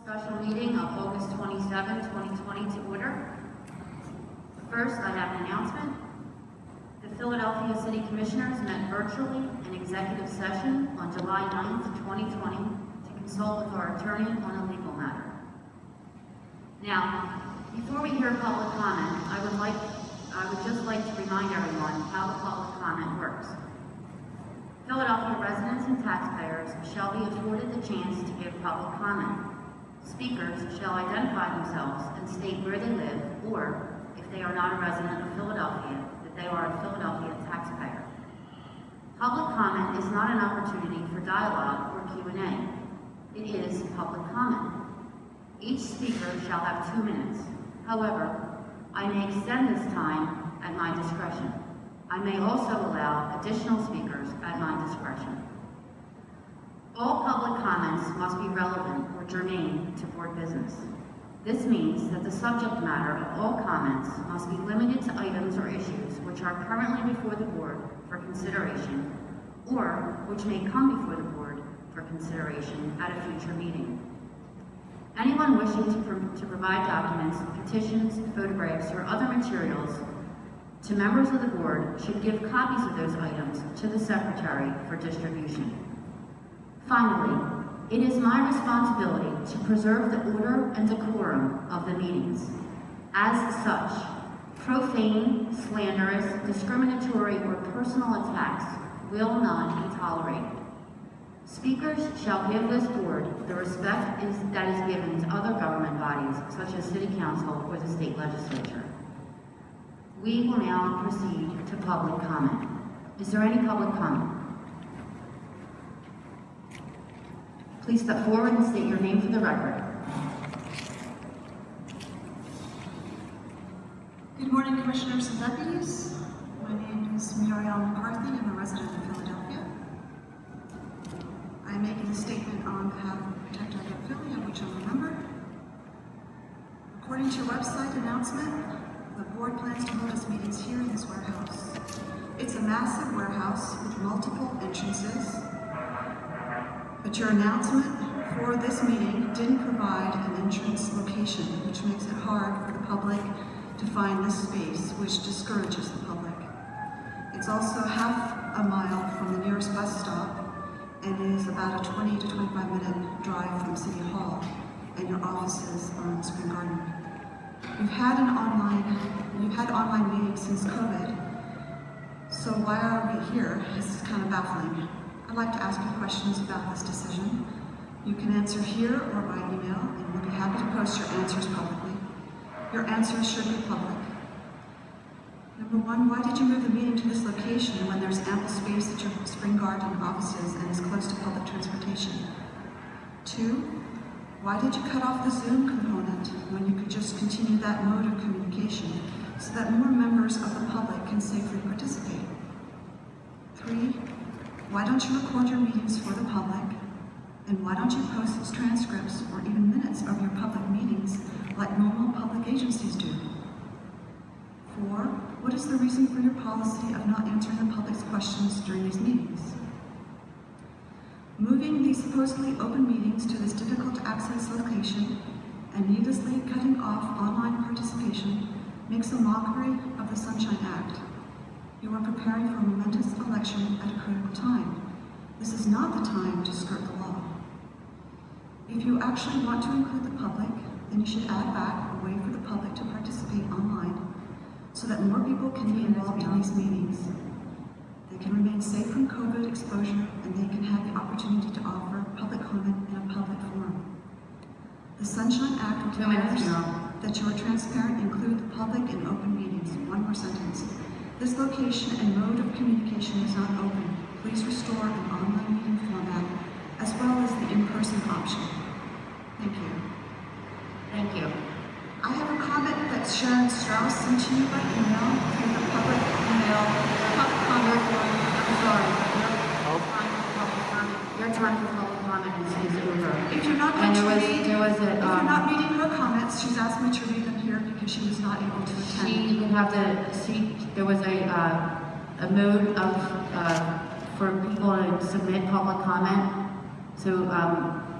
Special meeting of August 27, 2020 to order. First, I have an announcement. The Philadelphia City Commissioners met virtually in executive session on July 9th, 2020 to consult with our attorney on a legal matter. Now, before we hear public comment, I would just like to remind everyone how the public comment works. Philadelphia residents and taxpayers shall be afforded the chance to give public comment. Speakers shall identify themselves and state where they live, or, if they are not a resident of Philadelphia, that they are a Philadelphia taxpayer. Public comment is not an opportunity for dialogue or Q&A. It is public comment. Each speaker shall have 2 minutes. However, I may extend this time at my discretion. I may also allow additional speakers at my discretion. All public comments must be relevant or germane to board business. This means that the subject matter of all comments must be limited to items or issues which are currently before the board for consideration, or which may come before the board for consideration at a future meeting. Anyone wishing to provide documents, petitions, photographs, or other materials to members of the board should give copies of those items to the secretary for distribution. Finally, it is my responsibility to preserve the order and decorum of the meetings. As such, profane, slanderous, discriminatory, or personal attacks will not be tolerated. Speakers shall give this board the respect that is given to other government bodies, such as City Council or the state legislature. We will now proceed to public comment. Is there any public comment? Please step forward and state your name for the record. Good morning, Commissioners and Deputies. My name is Murielle McCarthy. I'm a resident of Philadelphia. I'm making a statement on behalf of Tech and Civic, of which I'm a member. According to your website announcement, the board plans to hold its meetings here in this warehouse. It's a massive warehouse with multiple entrances, but your announcement for this meeting didn't provide an entrance location, which makes it hard for the public to find this space, which discourages the public. It's also half a mile from the nearest bus stop and is about a 20 to 25 minute drive from City Hall, and your offices are in Spring Garden. You've had online meetings since COVID, so why are we here? This is kind of baffling. I'd like to ask you questions about this decision. You can answer here or by email, and we'll be happy to post your answers publicly. Your answers should be public. Number one, why did you move the meeting to this location when there's ample space at your Spring Garden offices and is close to public transportation? Two, why did you cut off the Zoom component when you could just continue that mode of communication so that more members of the public can safely participate? Three, why don't you record your meetings for the public? And why don't you post transcripts or even minutes of your public meetings like normal public agencies do? Four, what is the reason for your policy of not answering the public's questions during these meetings? Moving these supposedly open meetings to this difficult to access location and needlessly cutting off online participation makes a mockery of the Sunshine Act. You are preparing for a momentous election at a critical time. This is not the time to skirt the law. If you actually want to include the public, then you should add back a way for the public to participate online so that more people can be involved in these meetings. They can remain safe from COVID exposure, and they can have the opportunity to offer public comment in a public forum. The Sunshine Act requires that you are transparent and include the public in open meetings. One more sentence. This location and mode of communication is not open. Please restore an online meeting format as well as the in-person option. Thank you. Thank you. I have a comment that Sharon Strauss sent to you by email through the public email, public comment form. I'm sorry. Your time for public comment is over. If you're not going to read, if you're not reading her comments, she's asked me to read them here because she was not able to attend. She would have to see, there was a mode of, for people to submit public comment. So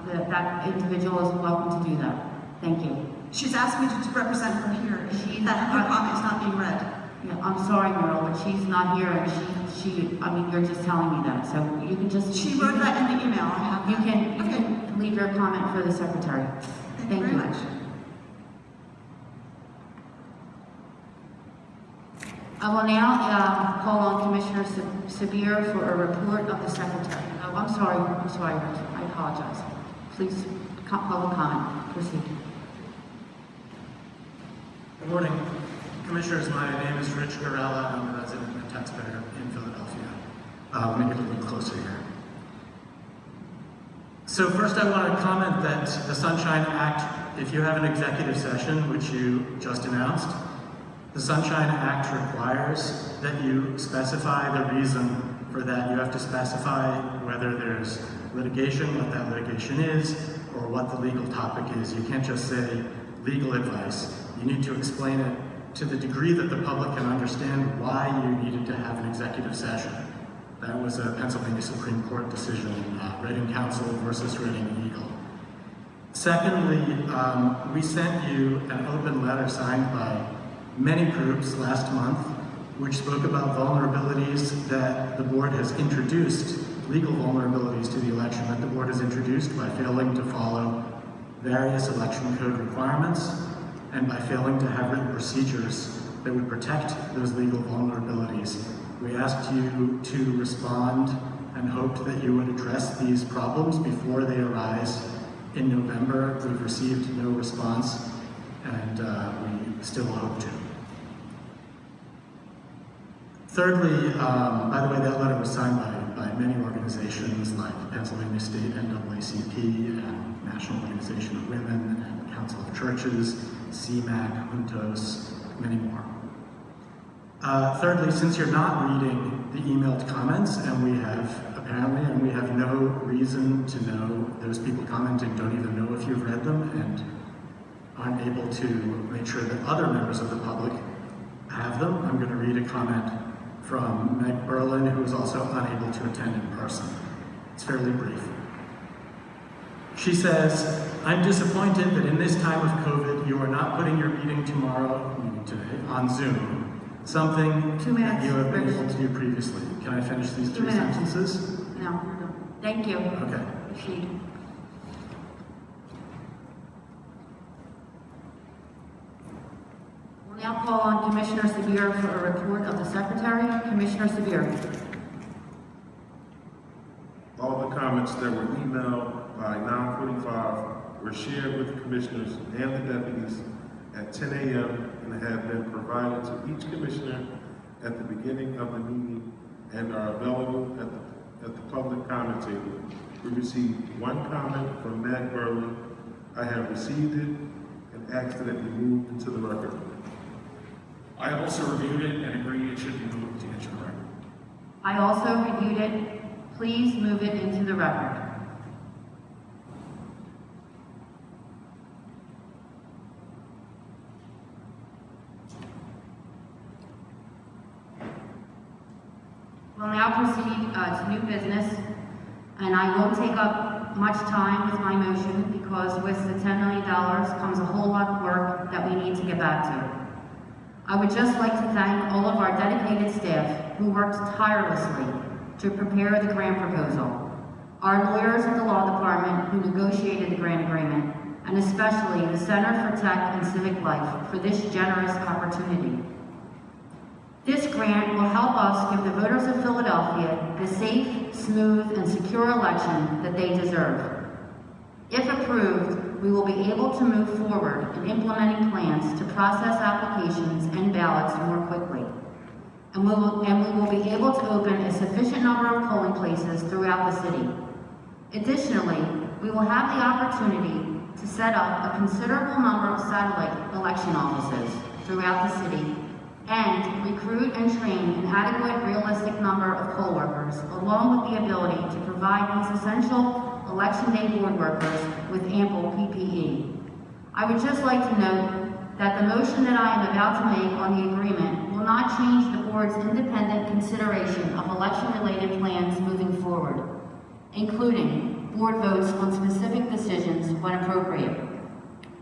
that individual is welcome to do that. Thank you. She's asked me to represent her here. That her comment is not being read. Yeah, I'm sorry, Murielle, but she's not here, and I mean, you're just telling me that, so you can just... She wrote that in the email. I have You that. can leave your comment for the secretary. Thank you very much. I will now call on Commissioner Sabir for a report of the secretary. Oh, I'm sorry, Rich. I apologize. Please, public comment. Proceed. Good morning, Commissioners. My name is Rich Garella. I'm a resident and taxpayer in Philadelphia. Let me get a little closer here. So first I want to comment that the Sunshine Act, if you have an executive session, which you just announced, the Sunshine Act requires that you specify the reason for that. You have to specify whether there's litigation, what that litigation is, or what the legal topic is. You can't just say legal advice. You need to explain it to the degree that the public can understand why you needed to have an executive session. That was a Pennsylvania Supreme Court decision, Reading Council versus Reading Eagle. Secondly, we sent you an open letter signed by many groups last month, which spoke about vulnerabilities that the board has introduced, legal vulnerabilities to the election that the board has introduced by failing to follow various election code requirements and by failing to have written procedures that would protect those legal vulnerabilities. We asked you to respond and hoped that you would address these problems before they arise in November. We've received no response, and we still hope to. Thirdly, by the way, that letter was signed by many organizations like Pennsylvania State NAACP and National Organization of Women and Council of Churches, CMAC, Juntos, many more. Thirdly, since you're not reading the emailed comments, and we have no reason to know, those people commenting don't even know if you've read them and aren't able to make sure that other members of the public have them, I'm going to read a comment from Meg Berlin, who is also unable to attend in person. It's fairly brief. She says, I'm disappointed that in this time of COVID, you are not putting your meeting today, on Zoom, something that you have been able to do previously. Can I finish these 3 sentences? No. Thank you. Okay. Proceed. We'll now call on Commissioner Sabir for a report of the secretary. Commissioner Sabir. All the comments that were emailed by 9:45 were shared with the commissioners and the deputies at 10 a.m. and have been provided to each commissioner at the beginning of the meeting and are available at the public comment table. We received 1 comment from Meg Berlin. I have received it and asked that it be moved into the record. I also reviewed it and agree it should be moved into the record. I also reviewed it. Please move it into the record. We'll now proceed to new business, and I won't take up much time with my motion because with the $10 million comes a whole lot of work that we need to get back to. I would just like to thank all of our dedicated staff who worked tirelessly to prepare the grant proposal, our lawyers at the law department who negotiated the grant agreement, and especially the Center for Tech and Civic Life for this generous opportunity. This grant will help us give the voters of Philadelphia the safe, smooth, and secure election that they deserve. If approved, we will be able to move forward in implementing plans to process applications and ballots more quickly. And we will be able to open a sufficient number of polling places throughout the city. Additionally, we will have the opportunity to set up a considerable number of satellite election offices throughout the city and recruit and train an adequate, realistic number of poll workers, along with the ability to provide these essential election day board workers with ample PPE. I would just like to note that the motion that I am about to make on the agreement will not change the board's independent consideration of election-related plans moving forward, including board votes on specific decisions when appropriate.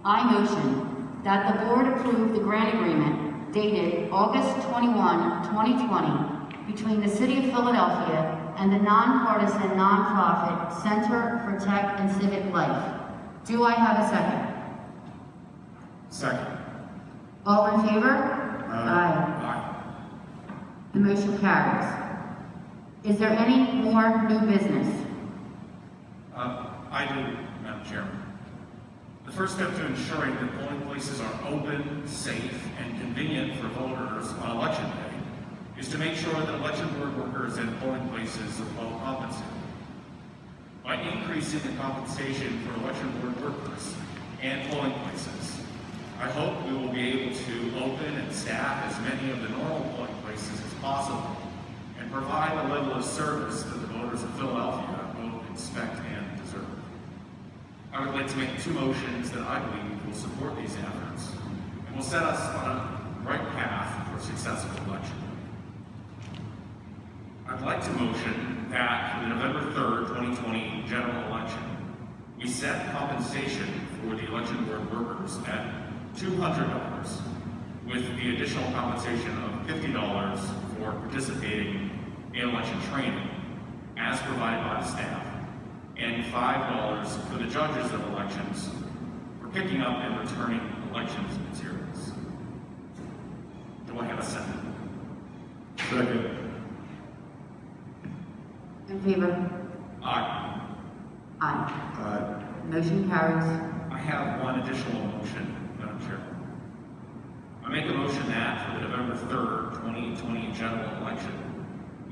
I motion that the board approve the grant agreement dated August 21, 2020 between the City of Philadelphia and the nonpartisan nonprofit Center for Tech and Civic Life. Do I have a second? Second. All in favor? Aye. The motion carries. Is there any more new business? I do, Madam Chairman. The first step to ensuring that polling places are open, safe, and convenient for voters on Election Day is to make sure that election board workers and polling places are well compensated. By increasing the compensation for election board workers and polling places, I hope we will be able to open and staff as many of the normal polling places as possible and provide a level of service that the voters of Philadelphia both expect and deserve. I would like to make two motions that I believe will support these efforts and will set us on a right path for a successful election. I'd like to motion that for the November 3rd, 2020 general election, we set compensation for the election board workers at $200, with the additional compensation of $50 for participating in election training, as provided by the staff, and $5 for the judges of elections for picking up and returning elections materials. Do I have a second? Second. In favor? Aye. Aye. Aye. Motion carries. I have one additional motion, Madam Chair. I make a motion that for the November 3rd, 2020 general election,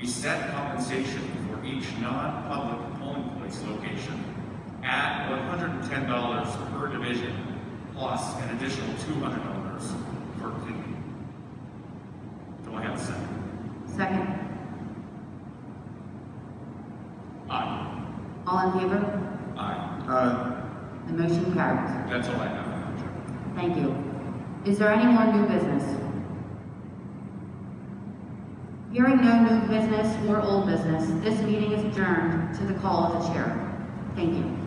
we set compensation for each non-public polling place location at $110 per division, plus an additional $200 for cleaning. Do I have a second? Second. Aye. All in favor? Aye. Aye. The motion carries. That's all I have, Madam Chair. Thank you. Is there any more new business? Hearing no new business or old business, this meeting is adjourned to the call of the chair. Thank you.